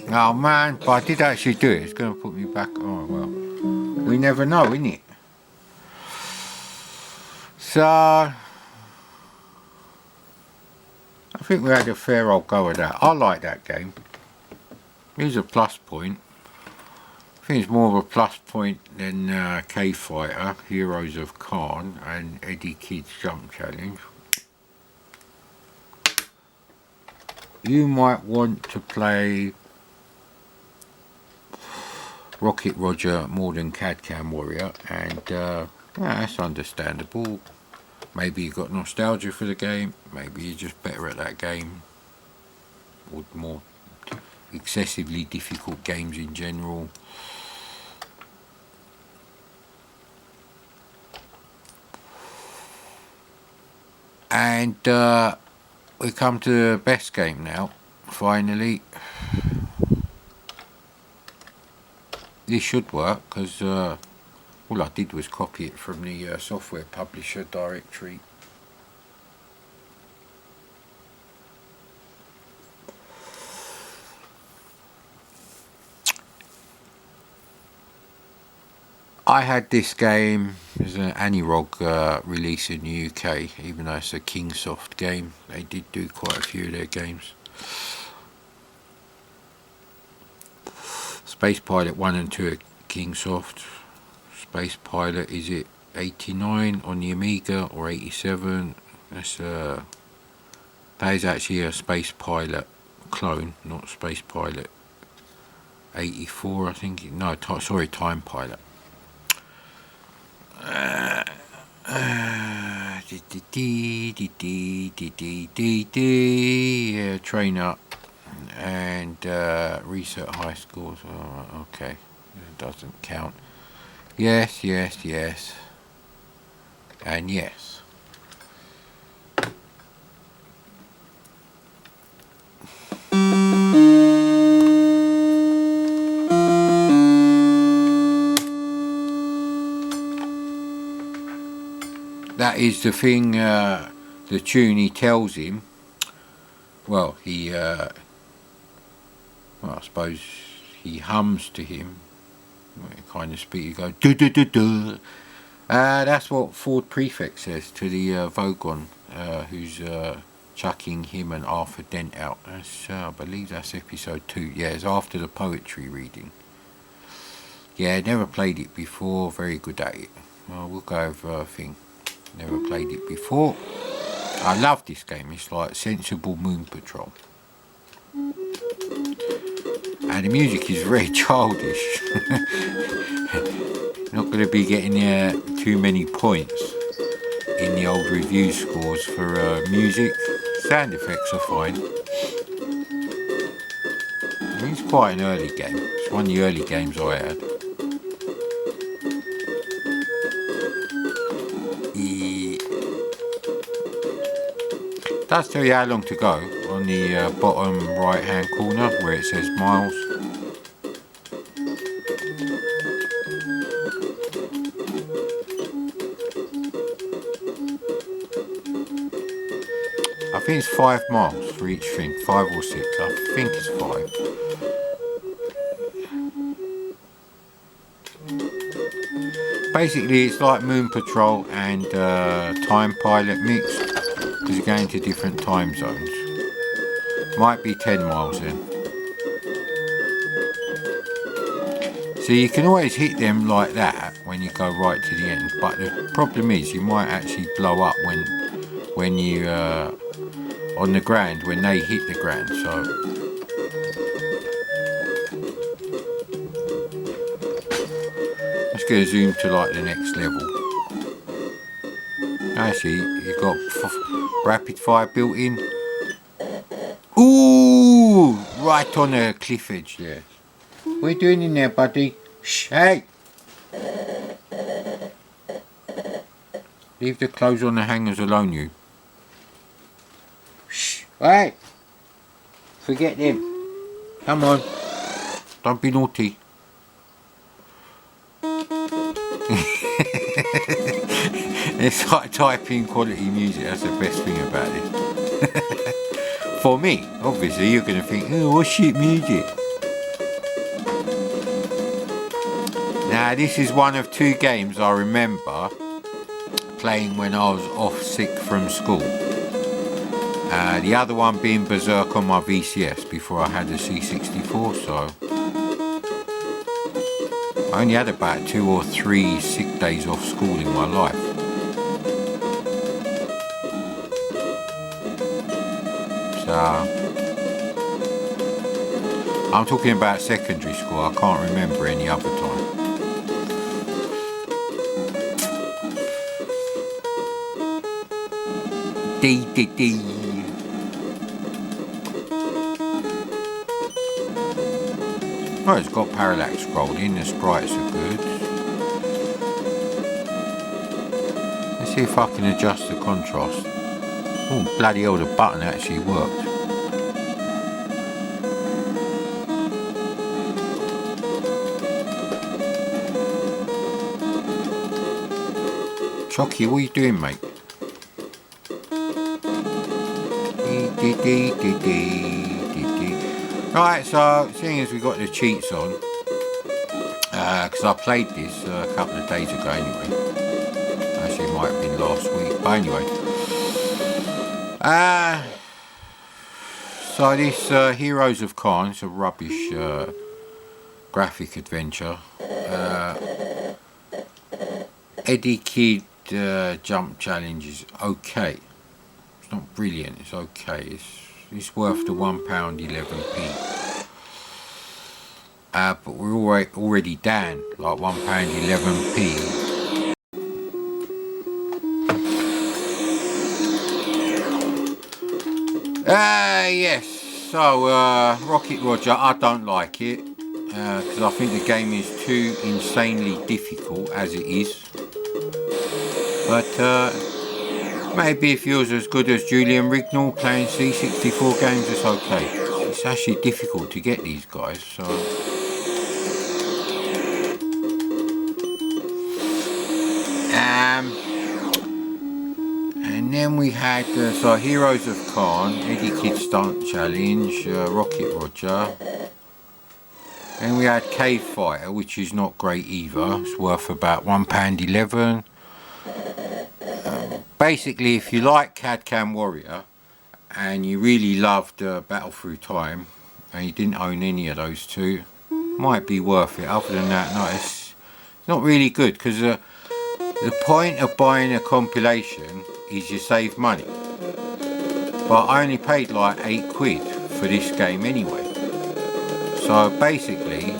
Oh man, but I did actually do it. It's going to put me back. Oh well. We never know, innit? So, I think we had a fair old go at that. I like that game. Here's a plus point. I think it's more of a plus point than K-Fighter, Heroes of Khan and Eddie Kidd's Jump Challenge. You might want to play Rocket Roger more than Cad Cam Warrior, and yeah, that's understandable. Maybe you got nostalgia for the game, maybe you're just better at that game, or more excessively difficult games in general. And we come to the best game now, finally. This should work, because All I did was copy it from the software publisher directory. I had this game as an Anirog release in the UK, even though it's a Kingsoft game. They did do quite a few of their games. Space Pilot 1 and 2 at Kingsoft. Space Pilot, is it 89 on the Amiga or 87? That is actually a Space Pilot clone, not Space Pilot 84, I think. No, sorry, Time Pilot. Train up and reset high scores. Oh, okay, it doesn't count. Yes, and yes. That is the thing, the tune he tells him. Well, I suppose he hums to him. Kind of speak, you go, do do do do. That's what Ford Prefect says to the Vogon, who's chucking him and Arthur Dent out. I believe that's episode 2. Yeah, it's after the poetry reading. Yeah, never played it before, very good at it. Well, we'll go over a thing. Never played it before. I love this game, it's like sensible Moon Patrol. And the music is very childish. Not going to be getting too many points in the old review scores for music. Sound effects are fine. I mean, it's quite an early game. It's one of the early games I had. It does tell you how long to go on the bottom right hand corner where it says miles. I think it's 5 miles for each thing, 5 or 6, I think it's 5. Basically it's like Moon Patrol and Time Pilot mixed, because you're going to different time zones. Might be 10 miles then. So you can always hit them like that when you go right to the end, but the problem is you might actually blow up when you on the ground, when they hit the ground. So let's get a zoom to like the next level. Actually, you've got rapid fire built in. Ooh, right on the cliff edge there. What are you doing in there, buddy? Shh, hey! Leave the clothes on the hangers alone, you. Shh, hey! Forget them. Come on. Don't be naughty. It's like typing quality music, that's the best thing about it. For me, obviously, you're going to think, oh, what shit music? Now, this is one of 2 games I remember playing when I was off sick from school. The other one being Berserk on my VCS before I had the C64, so I only had about 2 or 3 sick days off school in my life. So I'm talking about secondary school, I can't remember any other time. Dee. Well, it's got parallax scrolling, the sprites are good. Let's see if I can adjust the contrast. Oh, bloody hell, the button actually worked. Chucky, what are you doing, mate? Right, so seeing as we got the cheats on, because I played this a couple of days ago anyway. Actually, it might have been last week, but anyway. So this Heroes of Khan, it's a rubbish graphic adventure. Eddie Kidd jump challenge is okay. It's not brilliant, it's okay. It's worth the £1.11p. But we're already down like £1.11p. Yes, so Rocket Roger, I don't like it because I think the game is too insanely difficult as it is. But maybe if you're as good as Julian Rignall playing C64 games, it's okay. It's actually difficult to get these guys, so. And then we had so Heroes of Khan, Eddie Kidd Stunt Challenge, Rocket Roger. And we had Cave Fighter, which is not great either. It's worth about £1.11. Basically, if you like CAD-CAM Warrior and you really loved Battle Through Time and you didn't own any of those two, might be worth it. Other than that, no, it's not really good, because the point of buying a compilation is you save money. But I only paid like £8 for this game anyway. So basically,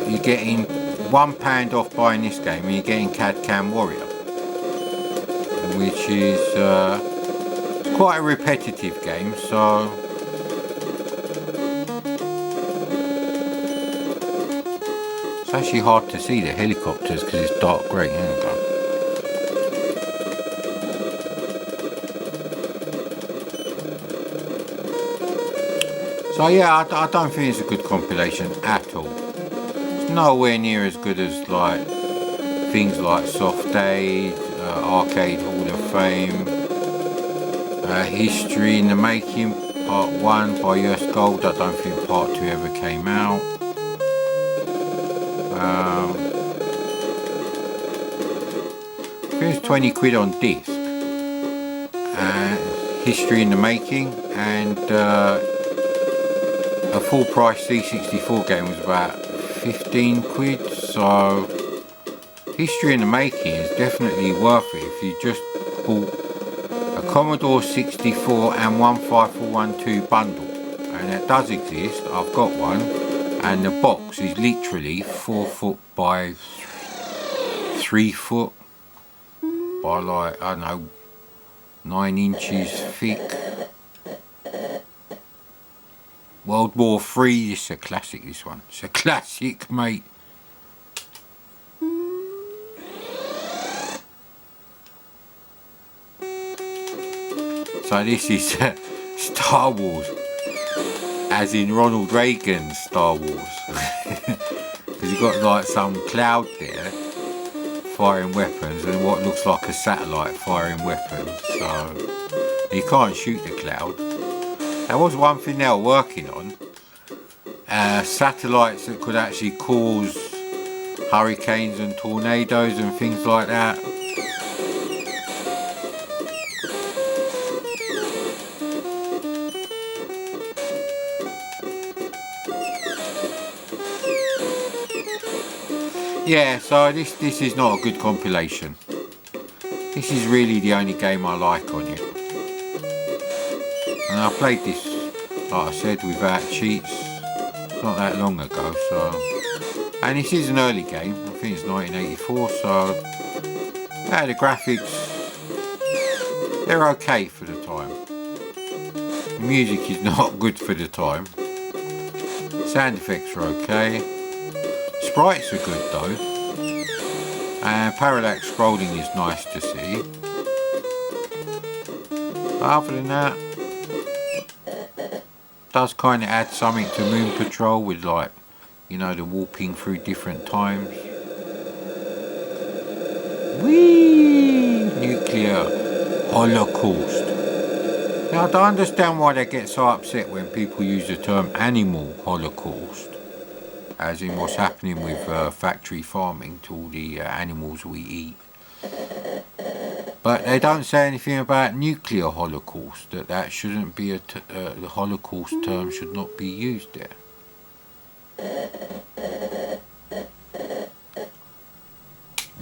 you're getting £1 off buying this game and you're getting CAD-CAM Warrior, which is quite a repetitive game, so it's actually hard to see the helicopters because it's dark grey. There we go. So yeah, I don't think it's a good compilation at all. It's nowhere near as good as like things like Soft Aid, Arcade Hall of Fame, History in the Making Part 1 by US Gold. I don't think Part 2 ever came out. I think it's £20 on disc. History in the Making, and a full price C64 game was about £15. So History in the Making is definitely worth it if you just bought a Commodore 64 and 15412 bundle, and it does exist. I've got one, and the box is literally 4 foot by 3 foot by like, I don't know, 9 inches thick. World War III, it's a classic, this one. It's a classic, mate. So this is Star Wars, as in Ronald Reagan's Star Wars. Because you've got like some cloud there firing weapons, and what looks like a satellite firing weapons. So you can't shoot the cloud. There was one thing they were working on, satellites that could actually cause hurricanes and tornadoes and things like that. Yeah, so this is not a good compilation. This is really the only game I like on it. And I played this, like I said, without cheats not that long ago, so. And this is an early game, I think it's 1984, so yeah, the graphics, they're okay for the time. The music is not good for the time. Sound effects are okay. Sprites are good though. And parallax scrolling is nice to see. But other than that, does kind of add something to Moon Patrol with, like, you know, the warping through different times. Whee! Nuclear holocaust. Now, I don't understand why they get so upset when people use the term animal holocaust, as in what's happening with factory farming to all the animals we eat. But they don't say anything about nuclear holocaust, that shouldn't be the holocaust term should not be used there.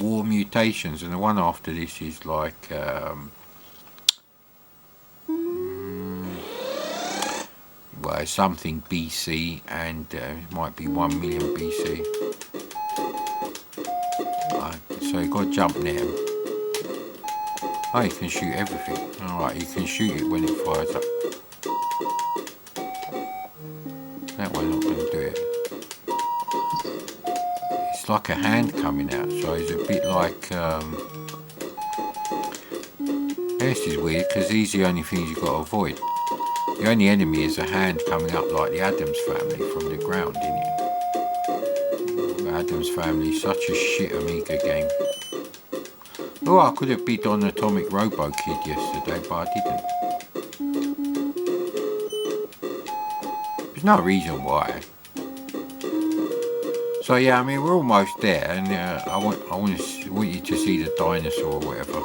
War mutations, and the one after this is like well, something BC, and it might be 1 million BC. So you got to jump near them. Oh, you can shoot everything. Alright, you can shoot it when it fires up. That one's not going to do it. It's like a hand coming out, so it's a bit like... this is weird, because these are the only things you've got to avoid. The only enemy is a hand coming up like the Addams Family from the ground, isn't it? The Addams Family is such a shit Amiga game. Oh, I could have beat on Atomic Robo Kid yesterday, but I didn't. There's no reason why. So yeah, I mean, we're almost there, and I want you to see the dinosaur or whatever.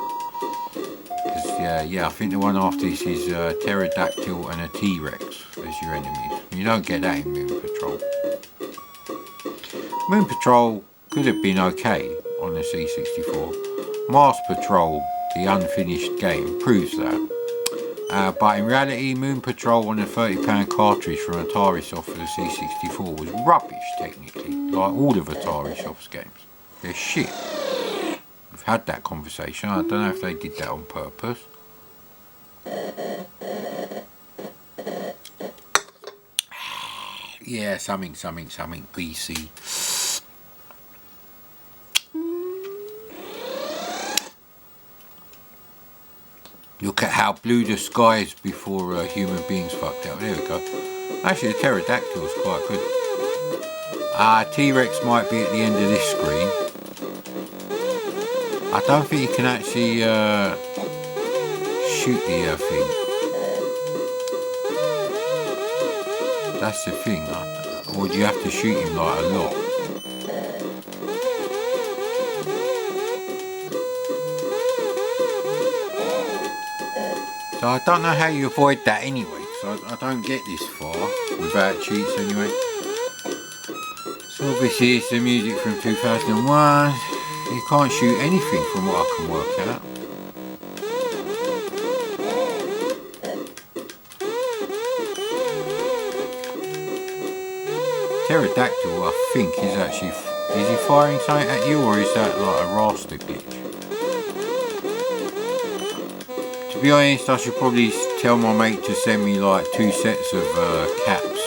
Yeah, I think the one after this is a pterodactyl and a T-Rex as your enemies. You don't get that in Moon Patrol. Moon Patrol could have been okay on the C64. Mars Patrol, the unfinished game, proves that. But in reality, Moon Patrol on a £30 cartridge from Atari Soft for the C64 was rubbish technically, like all of Atari Soft's games. They're shit. We've had that conversation. I don't know if they did that on purpose. Yeah, something BC. Look at how blue the sky is before human beings fucked out. There we go. Actually, the pterodactyl is quite good. T-Rex might be at the end of this screen. I don't think you can actually shoot the thing. That's the thing, or do you have to shoot him like a lot? So I don't know how you avoid that anyway, so I don't get this far without cheats anyway. So obviously it's the music from 2001. You can't shoot anything from what I can work out. Pterodactyl, I think, is actually... Is he firing something at you, or is that like a raster glitch? To be honest, I should probably tell my mate to send me like 2 sets of caps.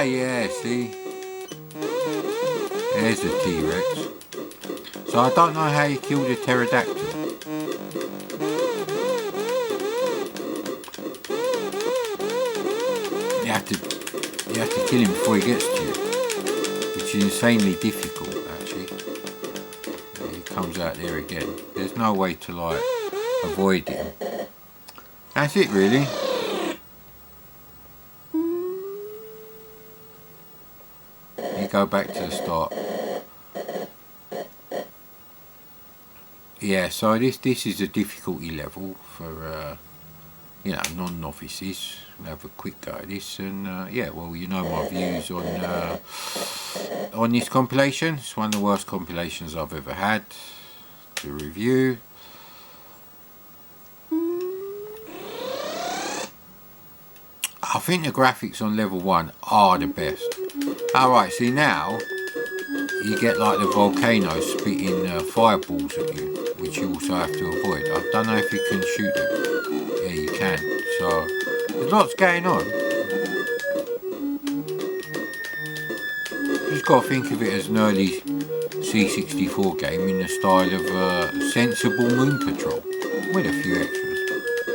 Yeah, see? There's a T-Rex. So I don't know how you kill the pterodactyl. You have to kill him before he gets to you, which is insanely difficult actually. He comes out there again. There's no way to like avoid him. That's it really. You go back to the start. Yeah, so this is a difficulty level for you know, non-novices. We'll have a quick go at this, and yeah, well, you know my views on this compilation. It's one of the worst compilations I've ever had to review. I think the graphics on level 1 are the best. Alright, see now you get like the volcano spitting fireballs at you, which you also have to avoid. I don't know if you can shoot them. Yeah, you can. So there's lots going on. You just got to think of it as an early C64 game in the style of Sensible Moon Patrol, with a few extras.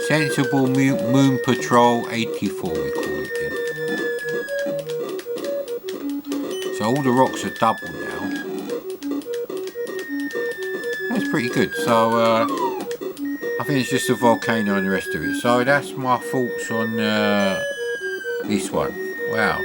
Sensible Moon Patrol 84, we call it then. So all the rocks are double now. That's pretty good. So I think it's just a volcano and the rest of it. So that's my thoughts on this one. Wow.